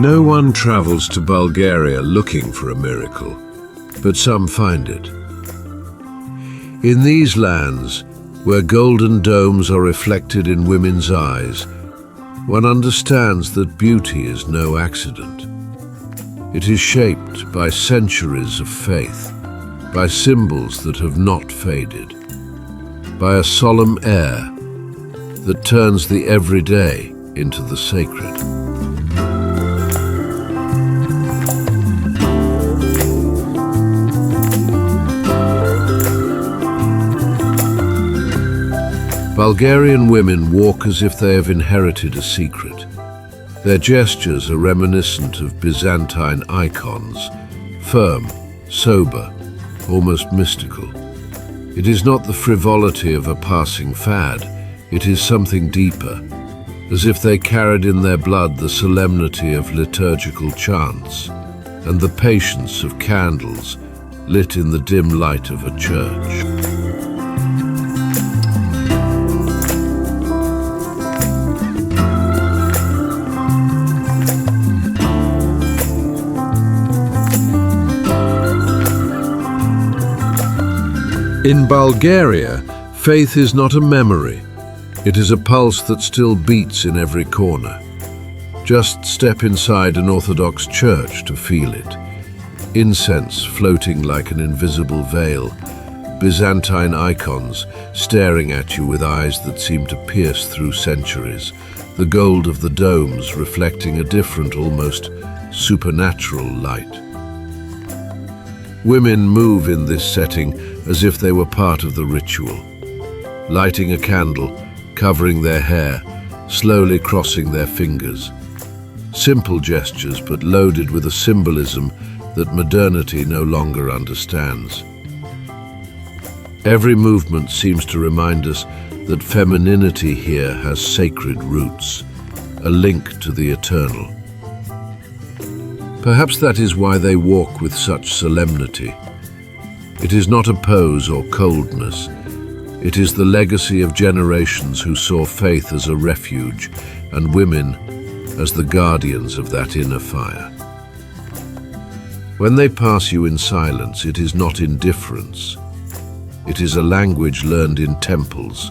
No one travels to Bulgaria looking for a miracle, but some find it. In these lands, where golden domes are reflected in women's eyes, one understands that beauty is no accident. It is shaped by centuries of faith, by symbols that have not faded, by a solemn air that turns the everyday into the sacred. Bulgarian women walk as if they have inherited a secret. Their gestures are reminiscent of Byzantine icons, firm, sober, almost mystical. It is not the frivolity of a passing fad, it is something deeper, as if they carried in their blood the solemnity of liturgical chants and the patience of candles lit in the dim light of a church. In Bulgaria, faith is not a memory. It is a pulse that still beats in every corner. Just step inside an Orthodox church to feel it. Incense floating like an invisible veil, Byzantine icons staring at you with eyes that seem to pierce through centuries, the gold of the domes reflecting a different, almost supernatural light. Women move in this setting as if they were part of the ritual, lighting a candle, covering their hair, slowly crossing their fingers. Simple gestures, but loaded with a symbolism that modernity no longer understands. Every movement seems to remind us that femininity here has sacred roots, a link to the eternal. Perhaps that is why they walk with such solemnity. It is not a pose or coldness. It is the legacy of generations who saw faith as a refuge and women as the guardians of that inner fire. When they pass you in silence, it is not indifference. It is a language learned in temples,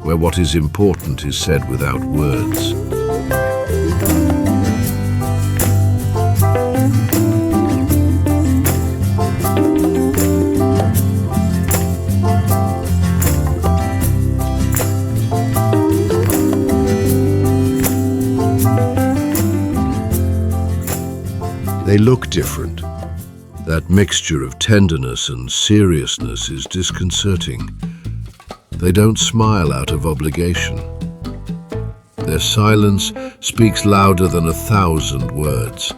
where what is important is said without words. They look different. That mixture of tenderness and seriousness is disconcerting. They don't smile out of obligation. Their silence speaks louder than 1,000 words.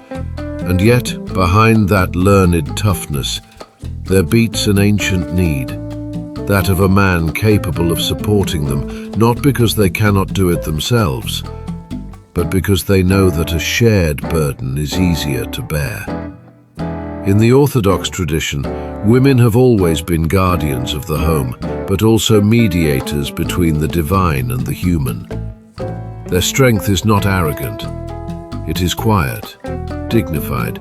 And yet, behind that learned toughness, there beats an ancient need, that of a man capable of supporting them, not because they cannot do it themselves, but because they know that a shared burden is easier to bear. In the Orthodox tradition, women have always been guardians of the home, but also mediators between the divine and the human. Their strength is not arrogant. It is quiet, dignified,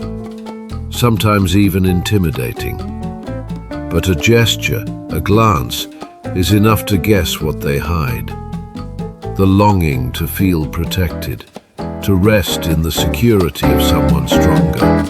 sometimes even intimidating. But a gesture, a glance, is enough to guess what they hide. The longing to feel protected, to rest in the security of someone stronger.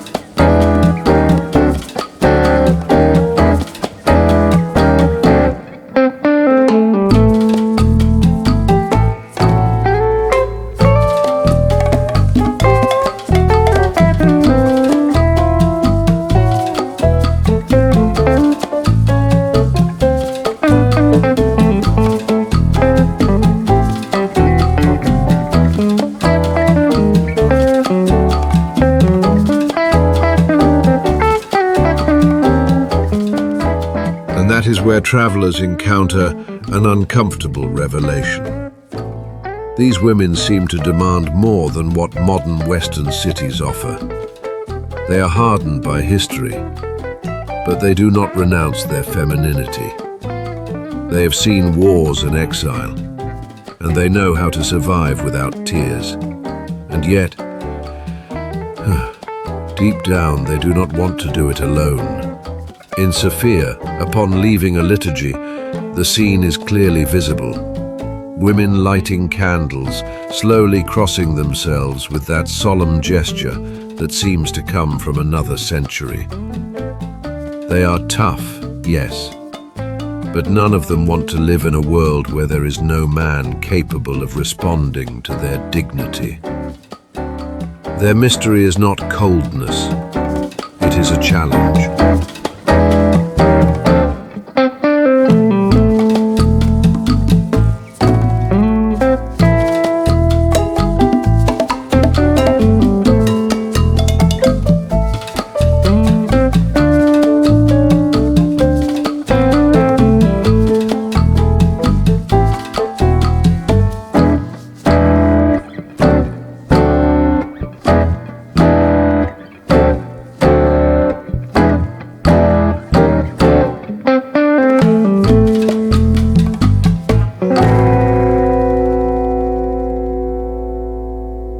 That is where travelers encounter an uncomfortable revelation. These women seem to demand more than what modern Western cities offer. They are hardened by history, but they do not renounce their femininity. They have seen wars and exile, and they know how to survive without tears. And yet, Deep down, they do not want to do it alone. In Sophia, upon leaving a liturgy, the scene is clearly visible. Women lighting candles, slowly crossing themselves with that solemn gesture that seems to come from another century. They are tough, yes, but none of them want to live in a world where there is no man capable of responding to their dignity. Their mystery is not coldness, it is a challenge.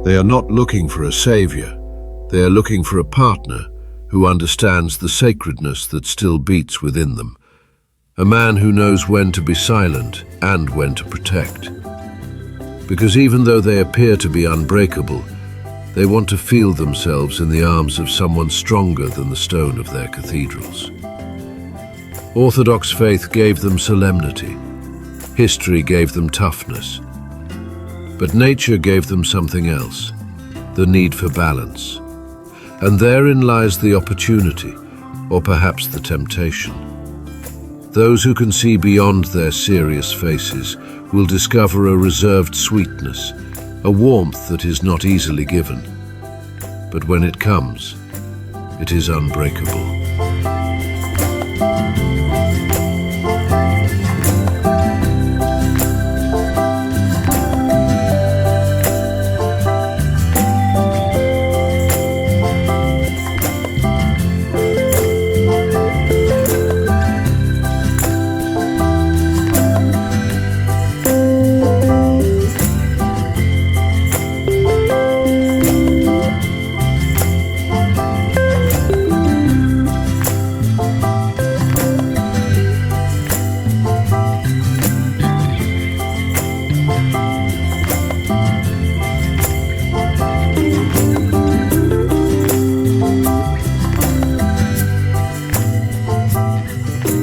They are not looking for a savior. They are looking for a partner who understands the sacredness that still beats within them. A man who knows when to be silent and when to protect. Because even though they appear to be unbreakable, they want to feel themselves in the arms of someone stronger than the stone of their cathedrals. Orthodox faith gave them solemnity. History gave them toughness. But nature gave them something else, the need for balance. And therein lies the opportunity, or perhaps the temptation. Those who can see beyond their serious faces will discover a reserved sweetness, a warmth that is not easily given. But when it comes, it is unbreakable.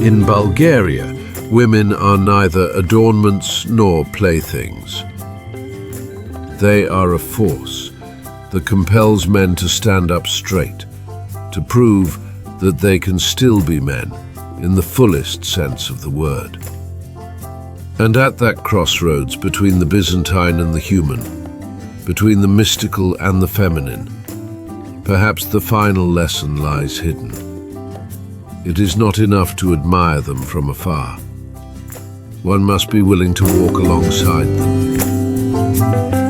In Bulgaria, women are neither adornments nor playthings. They are a force that compels men to stand up straight, to prove that they can still be men in the fullest sense of the word. And at that crossroads between the Byzantine and the human, between the mystical and the feminine, perhaps the final lesson lies hidden. It is not enough to admire them from afar. One must be willing to walk alongside them.